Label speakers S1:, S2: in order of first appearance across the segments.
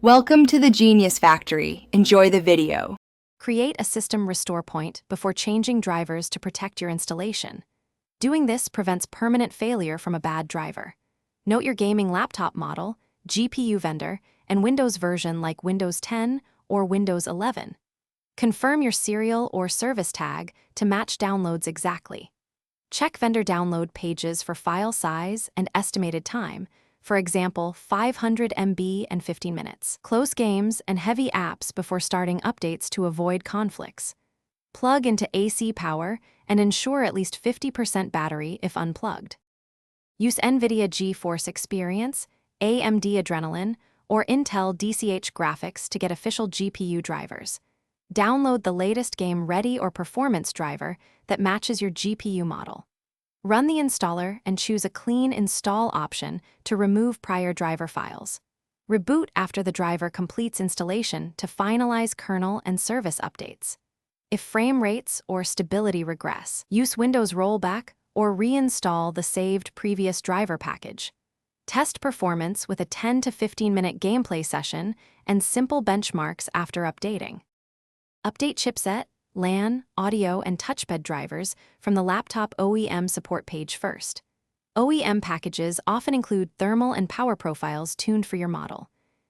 S1: Welcome to the Genius Factory. Enjoy the video.
S2: Create a system restore point before changing drivers to protect your installation. Doing this prevents permanent failure from a bad driver. Note your gaming laptop model, GPU vendor, and Windows version like Windows 10 or Windows 11. Confirm your serial or service tag to match downloads exactly. Check vendor download pages for file size and estimated time, for example, 500 MB and 15 minutes. Close games and heavy apps before starting updates to avoid conflicts. Plug into AC power and ensure at least 50% battery if unplugged. Use NVIDIA GeForce Experience, AMD Adrenalin, or Intel DCH graphics to get official GPU drivers. Download the latest game-ready or performance driver that matches your GPU model. Run the installer and choose a clean install option to remove prior driver files. Reboot after the driver completes installation to finalize kernel and service updates. If frame rates or stability regress, use Windows Rollback or reinstall the saved previous driver package. Test performance with a 10 to 15-minute gameplay session and simple benchmarks after updating. Update chipset, LAN, audio, and touchpad drivers from the laptop OEM support page first. OEM packages often include thermal and power profiles tuned for your model.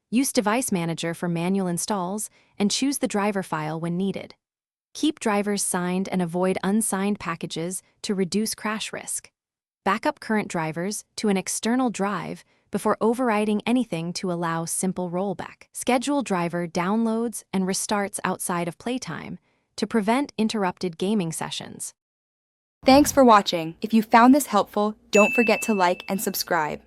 S2: Use Device Manager for manual installs and choose the driver file when needed. Keep drivers signed and avoid unsigned packages to reduce crash risk. Backup current drivers to an external drive before overriding anything to allow simple rollback. Schedule driver downloads and restarts outside of playtime to prevent interrupted gaming sessions.
S1: Thanks for watching. If you found this helpful, don't forget to like and subscribe.